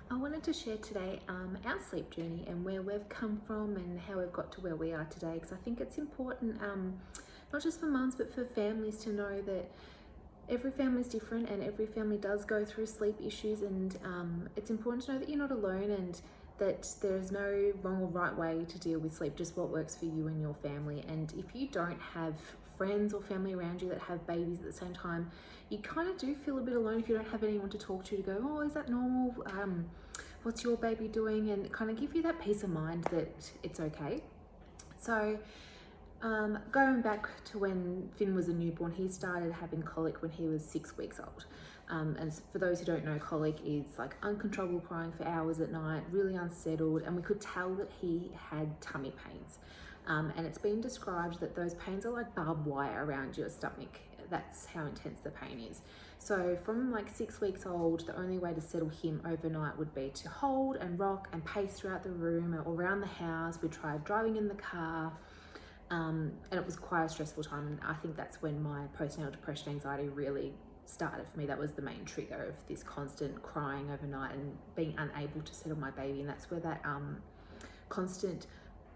I wanted to share today our sleep journey and where we've come from and how we've got to where we are today, because I think it's important, not just for mums but for families, to know that every family is different and every family does go through sleep issues, and it's important to know that you're not alone and that there's no wrong or right way to deal with sleep, just what works for you and your family. And if you don't have friends or family around you that have babies at the same time, you kind of do feel a bit alone if you don't have anyone to talk to go, oh, is that normal? What's your baby doing? And kind of give you that peace of mind that it's okay. So going back to when Finn was a newborn, he started having colic when he was 6 weeks old. And for those who don't know, colic is like uncontrollable crying for hours at night, really unsettled, and we could tell that he had tummy pains. And it's been described that those pains are like barbed wire around your stomach. That's how intense the pain is. So from like 6 weeks old, the only way to settle him overnight would be to hold and rock and pace throughout the room or around the house. We tried driving in the car. And it was quite a stressful time. And I think that's when my postnatal depression anxiety really started for me. That was the main trigger of this constant crying overnight and being unable to settle my baby. And that's where that constant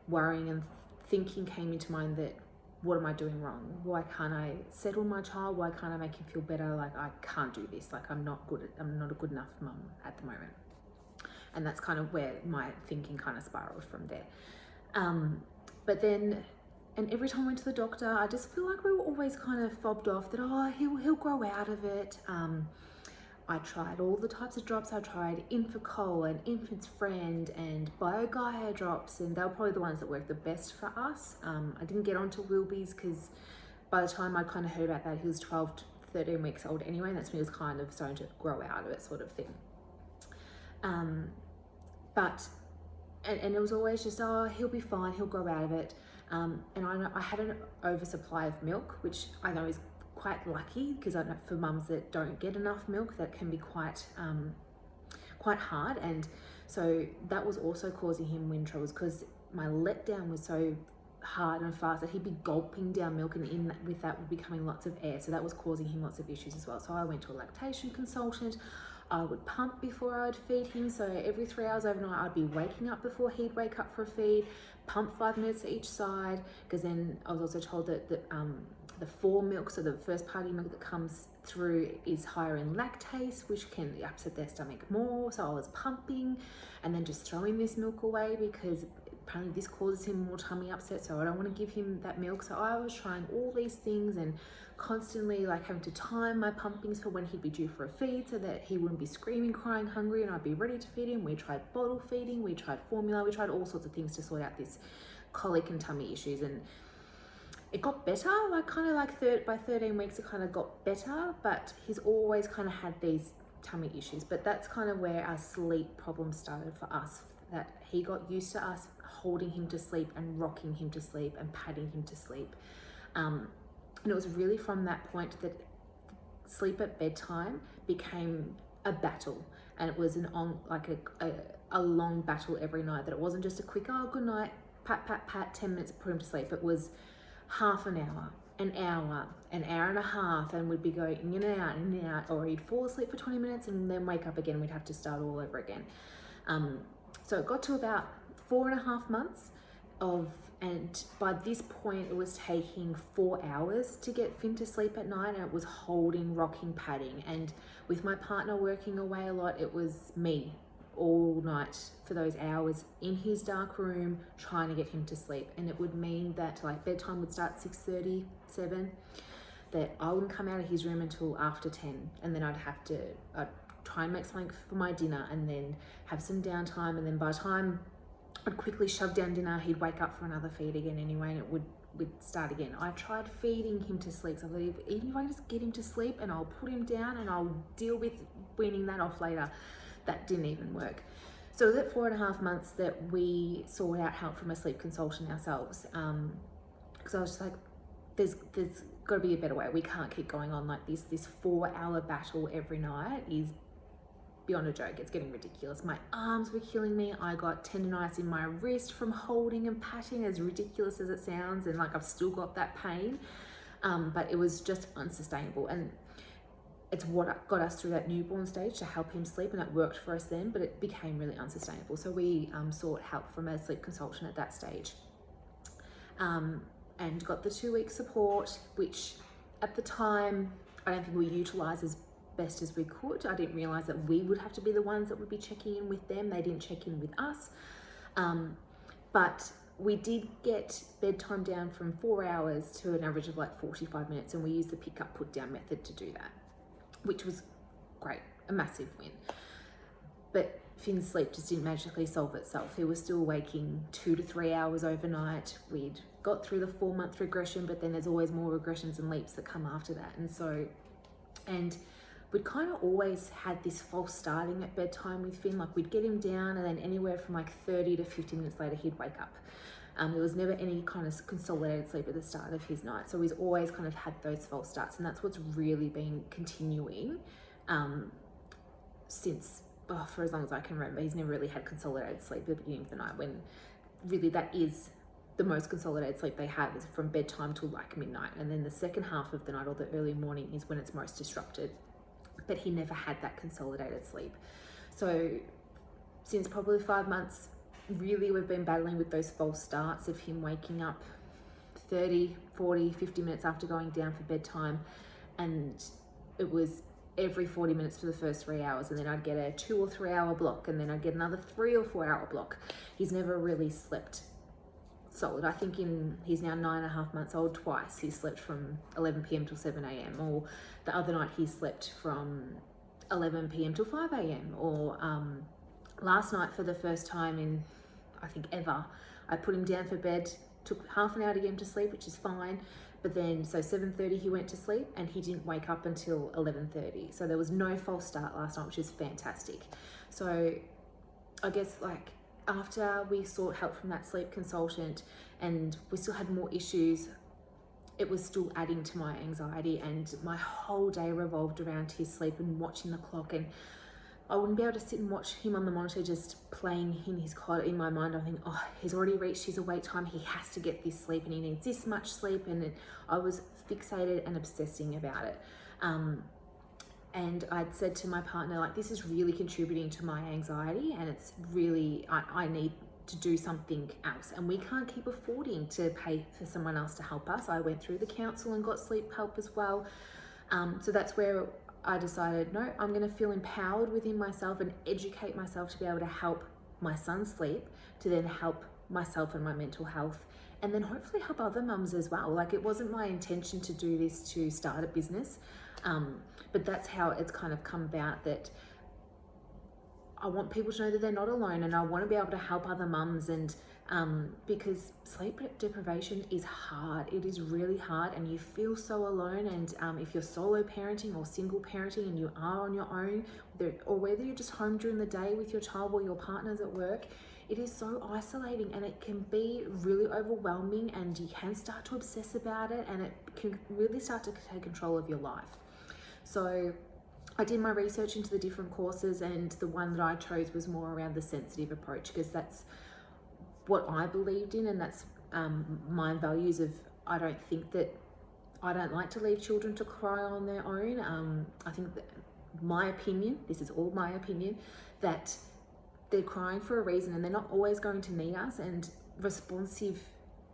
worrying and thinking came into mind that, what am I doing wrong? Why can't I settle my child? Why can't I make him feel better? Like, I can't do this. Like, I'm not a good enough mum at the moment. And that's kind of where my thinking kind of spiraled from there. But then, and every time I went to the doctor, I just feel like we were always kind of fobbed off that, oh, he'll grow out of it. I tried all the types of drops. I tried Infocol and Infant's Friend and BioGaia drops, and they were probably the ones that worked the best for us. I didn't get onto Wilby's because by the time I kind of heard about that, he was 12 to 13 weeks old anyway, and that's when he was kind of starting to grow out of it, sort of thing. But it was always just, oh, he'll be fine, he'll grow out of it. And I know I had an oversupply of milk, which I know is quite lucky, because I know for mums that don't get enough milk, that can be quite hard. And so that was also causing him wind troubles, because my letdown was so hard and fast that he'd be gulping down milk, and with that would be coming lots of air, so that was causing him lots of issues as well. So I went to a lactation consultant. I would pump before I would feed him, so every 3 hours overnight I'd be waking up before he'd wake up for a feed, pump 5 minutes each side, because then I was also told that the fore milk, so the first party milk that comes through, is higher in lactase, which can upset their stomach more. So I was pumping and then just throwing this milk away, because apparently this causes him more tummy upset, so I don't want to give him that milk. So I was trying all these things and constantly like having to time my pumpings for when he'd be due for a feed, so that he wouldn't be screaming, crying, hungry, and I'd be ready to feed him. We tried bottle feeding, we tried formula, we tried all sorts of things to sort out this colic and tummy issues, and it got better. Like kind of like by 13 weeks it kind of got better, but he's always kind of had these tummy issues. But that's kind of where our sleep problem started for us, that he got used to us holding him to sleep and rocking him to sleep and patting him to sleep. And it was really from that point that sleep at bedtime became a battle, and it was a long battle every night. That it wasn't just a quick, oh, good night, pat, pat, pat, 10 minutes, put him to sleep. It was half an hour, an hour and a half, and we'd be going in and out, or he'd fall asleep for 20 minutes and then wake up again. We'd have to start all over again. So it got to about 4.5 months and by this point it was taking 4 hours to get Finn to sleep at night, and it was holding, rocking, patting, and with my partner working away a lot, it was me all night for those hours in his dark room trying to get him to sleep. And it would mean that like bedtime would start 6:30, 7, that I wouldn't come out of his room until after 10, and then I'd try and make something for my dinner and then have some downtime, and then by the time I'd quickly shove down dinner, he'd wake up for another feed again anyway, and we'd start again. I tried feeding him to sleep, so I thought, even if I just get him to sleep and I'll put him down and I'll deal with weaning that off later. That didn't even work. So it was at 4.5 months that we sought out help from a sleep consultant ourselves, because I was just like, there's got to be a better way. We can't keep going on like this. This 4-hour battle every night is beyond a joke. It's getting ridiculous. My arms were killing me. I got tendonitis in my wrist from holding and patting, as ridiculous as it sounds, and like I've still got that pain, but it was just unsustainable. And it's what got us through that newborn stage to help him sleep, and that worked for us then, but it became really unsustainable. So we sought help from a sleep consultant at that stage, and got the 2-week support, which at the time, I don't think we utilised as best as we could. I didn't realise that we would have to be the ones that would be checking in with them. They didn't check in with us. But we did get bedtime down from 4 hours to an average of like 45 minutes, and we used the pick up put down method to do that, which was great, a massive win. But Finn's sleep just didn't magically solve itself. He was still waking 2 to 3 hours overnight. We'd got through the 4-month regression, but then there's always more regressions and leaps that come after that. And we'd kind of always had this false starting at bedtime with Finn. Like, we'd get him down, and then anywhere from like 30 to 50 minutes later, he'd wake up. There was never any kind of consolidated sleep at the start of his night. So he's always kind of had those false starts, and that's what's really been continuing since, for as long as I can remember. He's never really had consolidated sleep at the beginning of the night, when really that is the most consolidated sleep they have, is from bedtime till like midnight. And then the second half of the night or the early morning is when it's most disrupted. But he never had that consolidated sleep. So since probably 5 months, really we've been battling with those false starts of him waking up 30, 40, 50 minutes after going down for bedtime. And it was every 40 minutes for the first 3 hours, and then I'd get a 2 or 3 hour block, and then I'd get another 3 or 4 hour block. He's never really slept solid. I think he's now 9.5 months old, twice he slept from 11 p.m. till 7 a.m. Or the other night he slept from 11 p.m. till 5 a.m. Or last night, for the first time in, I think, ever, I put him down for bed, took half an hour to get him to sleep, which is fine. But then, so 7:30 he went to sleep, and he didn't wake up until 11:30. So there was no false start last night, which is fantastic. So I guess, like, after we sought help from that sleep consultant and we still had more issues, it was still adding to my anxiety, and my whole day revolved around his sleep and watching the clock. And I wouldn't be able to sit and watch him on the monitor just playing in his cot. In my mind, I think, oh, he's already reached his awake time. He has to get this sleep, and he needs this much sleep. And I was fixated and obsessing about it. And I'd said to my partner, like, this is really contributing to my anxiety, and it's really, I need to do something else. And we can't keep affording to pay for someone else to help us. I went through the council and got sleep help as well. So that's where I decided, no, I'm going to feel empowered within myself and educate myself to be able to help my son sleep, to then help myself and my mental health, and then hopefully help other mums as well. Like, it wasn't my intention to do this to start a business, but that's how it's kind of come about, that I want people to know that they're not alone, and I want to be able to help other mums. And because sleep deprivation is hard. It is really hard, and you feel so alone. And if you're solo parenting or single parenting and you are on your own, or whether you're just home during the day with your child or your partner's at work, it is so isolating, and it can be really overwhelming, and you can start to obsess about it, and it can really start to take control of your life. So I did my research into the different courses, and the one that I chose was more around the sensitive approach, because that's what I believed in, and that's my values of, I don't like to leave children to cry on their own. I think that my opinion, this is all my opinion, that they're crying for a reason, and they're not always going to need us, and responsive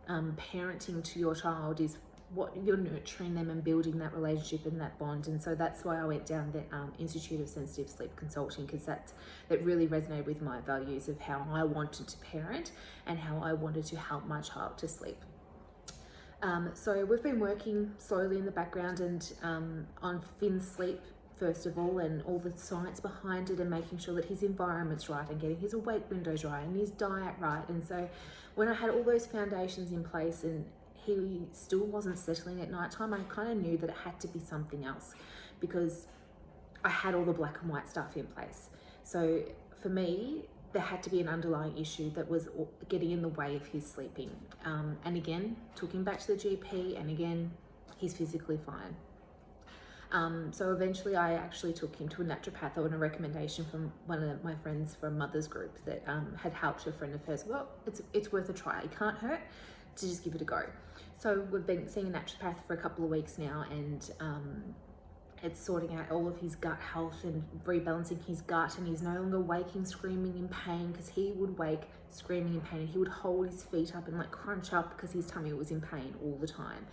parenting to your child is what you're nurturing them and building that relationship and that bond. And so that's why I went down the Institute of Sensitive Sleep Consulting, because that really resonated with my values of how I wanted to parent and how I wanted to help my child to sleep. So we've been working slowly in the background and on Finn's sleep, first of all, and all the science behind it, and making sure that his environment's right and getting his awake windows right and his diet right. And so when I had all those foundations in place and he still wasn't settling at nighttime, I kind of knew that it had to be something else, because I had all the black and white stuff in place. So for me, there had to be an underlying issue that was getting in the way of his sleeping. And again, took him back to the GP, and again, he's physically fine. So eventually I actually took him to a naturopath on a recommendation from one of my friends from Mother's Group that had helped a friend of hers. Well, it's worth a try. It can't hurt to just give it a go. So we've been seeing a naturopath for a couple of weeks now, and It's sorting out all of his gut health and rebalancing his gut, and he's no longer waking screaming in pain, because he would wake screaming in pain and he would hold his feet up and like crunch up because his tummy was in pain all the time.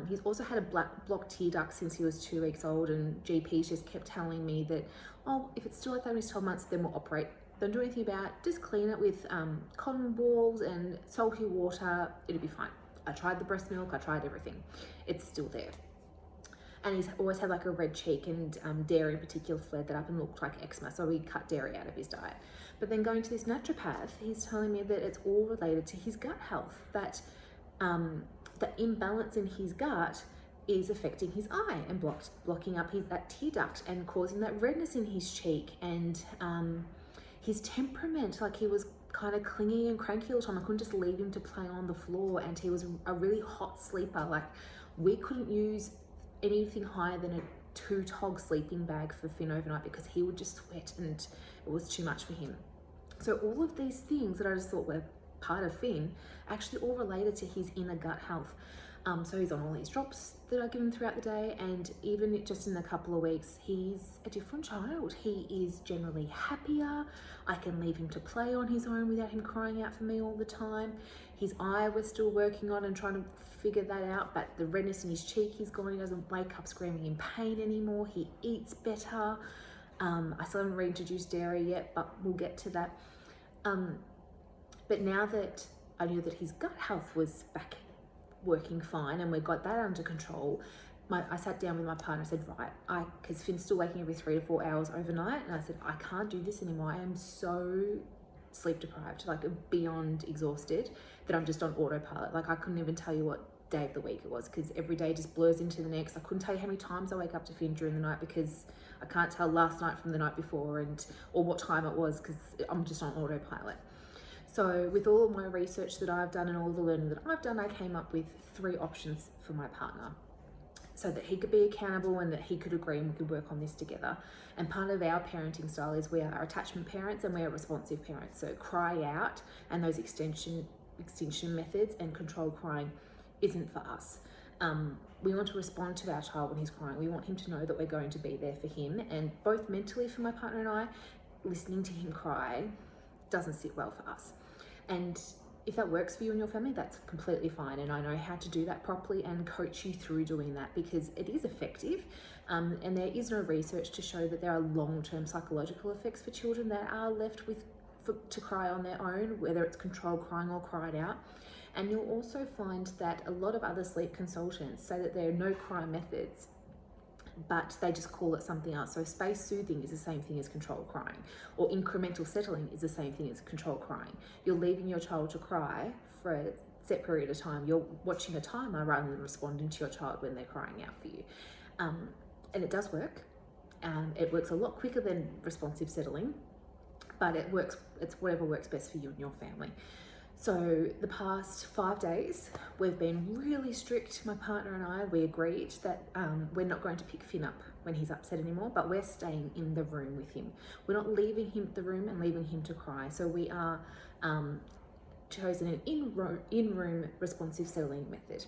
He's also had a blocked tear duct since he was 2 weeks old, and GPs just kept telling me that, oh, if it's still like that when he's 12 months, then we'll operate. Don't do anything about it, just clean it with cotton balls and salty water, it'll be fine. I tried the breast milk, I tried everything, it's still there. And he's always had like a red cheek, and dairy in particular flared that up and looked like eczema, so we cut dairy out of his diet. But then going to this naturopath, he's telling me that it's all related to his gut health, that the imbalance in his gut is affecting his eye and blocking up that tear duct and causing that redness in his cheek, and his temperament, like he was kind of clingy and cranky all the time. I couldn't just leave him to play on the floor, and he was a really hot sleeper. Like we couldn't use anything higher than a 2-tog sleeping bag for Finn overnight because he would just sweat and it was too much for him. So all of these things that I just thought were part of Finn actually all related to his inner gut health. So he's on all these drops that I give him throughout the day, and even just in a couple of weeks, he's a different child. He is generally happier. I can leave him to play on his own without him crying out for me all the time. His eye we're still working on and trying to figure that out, but the redness in his cheek is gone. He doesn't wake up screaming in pain anymore. He eats better. I still haven't reintroduced dairy yet, but we'll get to that. But now that I knew that his gut health was back working fine and we got that under control, I sat down with my partner and said, right, because Finn's still waking every 3 to 4 hours overnight, and I said, I can't do this anymore. I am so sleep deprived, like beyond exhausted, that I'm just on autopilot. Like I couldn't even tell you what day of the week it was, because every day just blurs into the next. I couldn't tell you how many times I wake up to Finn during the night, because I can't tell last night from the night before or what time it was, because I'm just on autopilot. So with all of my research that I've done and all the learning that I've done, I came up with 3 options for my partner so that he could be accountable and that he could agree and we could work on this together. And part of our parenting style is we are attachment parents and we are responsive parents. So cry out and those extinction methods and controlled crying isn't for us. We want to respond to our child when he's crying. We want him to know that we're going to be there for him, and both mentally for my partner and I, listening to him cry doesn't sit well for us. And if that works for you and your family, that's completely fine. And I know how to do that properly and coach you through doing that, because it is effective. And there is no research to show that there are long-term psychological effects for children that are left to cry on their own, whether it's controlled crying or cried out. And you'll also find that a lot of other sleep consultants say that there are no cry methods, but they just call it something else. So space soothing is the same thing as controlled crying, or incremental settling is the same thing as controlled crying. You're leaving your child to cry for a set period of time. You're watching a timer rather than responding to your child when they're crying out for you. And it does work. It works a lot quicker than responsive settling, but it's whatever works best for you and your family. So the past 5 days, we've been really strict, my partner and I. We agreed that we're not going to pick Finn up when he's upset anymore, but we're staying in the room with him. We're not leaving him the room and leaving him to cry. So we are chosen an in-room responsive settling method.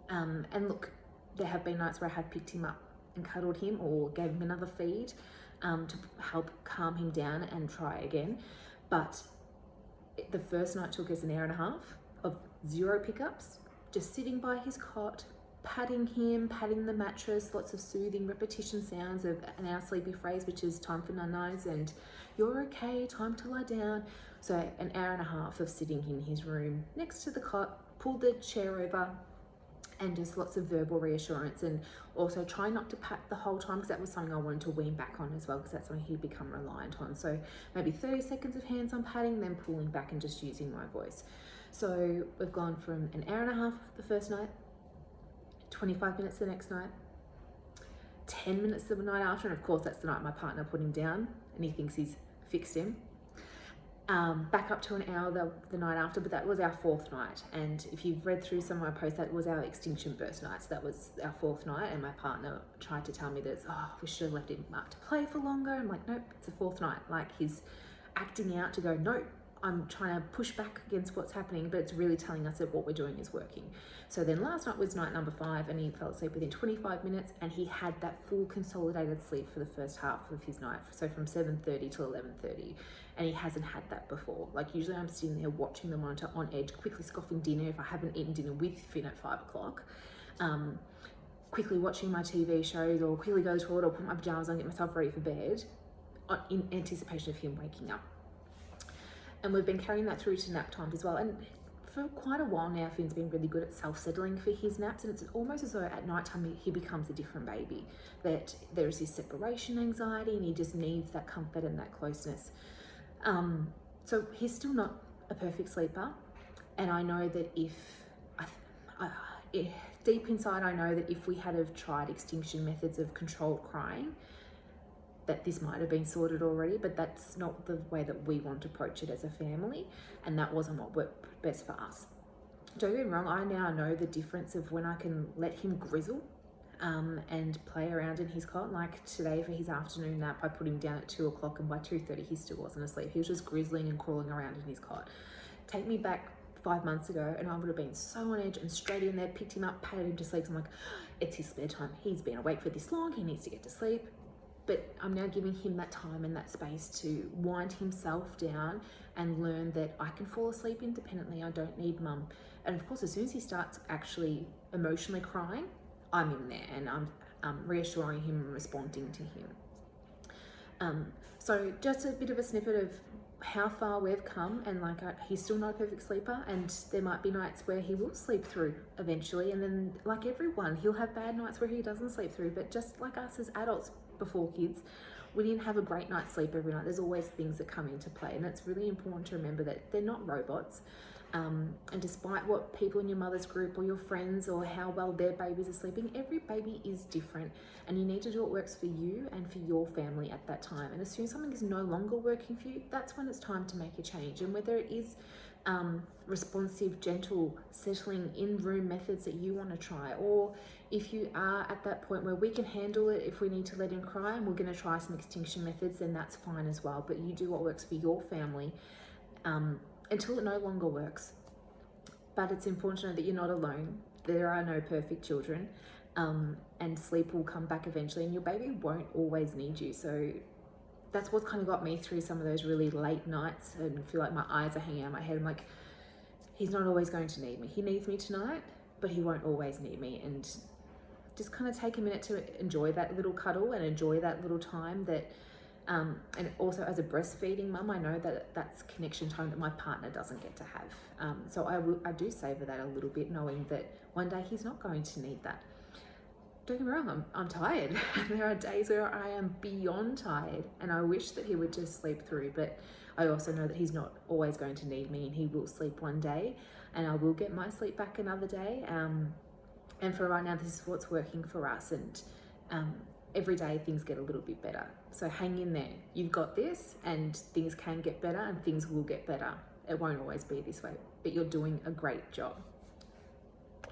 And look, there have been nights where I have picked him up and cuddled him or gave him another feed to help calm him down and try again. But the first night took us an hour and a half of 0 pickups, just sitting by his cot, patting him, patting the mattress, lots of soothing repetition sounds of our sleepy phrase, which is time for nunnos and you're okay, time to lie down. So an hour and a half of sitting in his room next to the cot, pulled the chair over, and just lots of verbal reassurance, and also try not to pat the whole time, because that was something I wanted to wean back on as well, because that's something he'd become reliant on. So maybe 30 seconds of hands-on patting, then pulling back and just using my voice. So we've gone from an hour and a half the first night, 25 minutes the next night, 10 minutes the night after, and of course that's the night my partner put him down and he thinks he's fixed him. Back up to an hour the night after, but that was our 4th night. And if you've read through some of my posts, that was our extinction burst night. So that was our 4th night, and my partner tried to tell me that, we should have left him up to play for longer. I'm like, nope, it's a 4th night. Like, he's acting out to go, nope, I'm trying to push back against what's happening, but it's really telling us that what we're doing is working. So then last night was night number 5, and he fell asleep within 25 minutes, and he had that full consolidated sleep for the first half of his night, so from 7:30 to 11:30, and he hasn't had that before. Like, usually I'm sitting there watching the monitor on edge, quickly scoffing dinner if I haven't eaten dinner with Finn at 5 o'clock, quickly watching my TV shows, or quickly go to the toilet or put my pajamas on, get myself ready for bed, in anticipation of him waking up. And we've been carrying that through to nap times as well. And for quite a while now, Finn's been really good at self-settling for his naps, and it's almost as though at night time he becomes a different baby, that there's this separation anxiety and he just needs that comfort and that closeness. So he's still not a perfect sleeper, and I know that deep inside I know that if we had have tried extinction methods of controlled crying, that this might have been sorted already, but that's not the way that we want to approach it as a family, and that wasn't what worked best for us. Don't get me wrong, I now know the difference of when I can let him grizzle and play around in his cot. Like today for his afternoon nap, I put him down at 2 o'clock, and by 2:30 he still wasn't asleep. He was just grizzling and crawling around in his cot. Take me back 5 months ago and I would have been so on edge and straight in there, picked him up, patted him to sleep. So I'm like, it's his spare time. He's been awake for this long, he needs to get to sleep. But I'm now giving him that time and that space to wind himself down and learn that I can fall asleep independently. I don't need mum. And of course, as soon as he starts actually emotionally crying, I'm in there and I'm reassuring him and responding to him. So just a bit of a snippet of how far we've come, and like he's still not a perfect sleeper, and there might be nights where he will sleep through eventually, and then like everyone, he'll have bad nights where he doesn't sleep through. But just like us as adults before kids, we didn't have a great night's sleep every night. There's always things that come into play, and it's really important to remember that they're not robots. And despite what people in your mother's group or your friends or how well their babies are sleeping, every baby is different, and you need to do what works for you and for your family at that time. And as soon as something is no longer working for you, that's when it's time to make a change. And whether it is responsive, gentle, settling in-room methods that you want to try, or if you are at that point where we can handle it, if we need to let him cry and we're going to try some extinction methods, then that's fine as well. But you do what works for your family until it no longer works. But it's important to know that you're not alone. There are no perfect children, and sleep will come back eventually, and your baby won't always need you. So that's what's kind of got me through some of those really late nights and feel like my eyes are hanging out of my head. I'm like, he's not always going to need me. He needs me tonight, but he won't always need me. And just kind of take a minute to enjoy that little cuddle and enjoy that little time that, and also as a breastfeeding mum, I know that that's connection time that my partner doesn't get to have. So I do savor that a little bit, knowing that one day he's not going to need that. Don't get me wrong, I'm tired. There are days where I am beyond tired, and I wish that he would just sleep through, but I also know that he's not always going to need me, and he will sleep one day, and I will get my sleep back another day. And for right now, this is what's working for us, and every day things get a little bit better. So hang in there. You've got this, and things can get better, and things will get better. It won't always be this way, but you're doing a great job.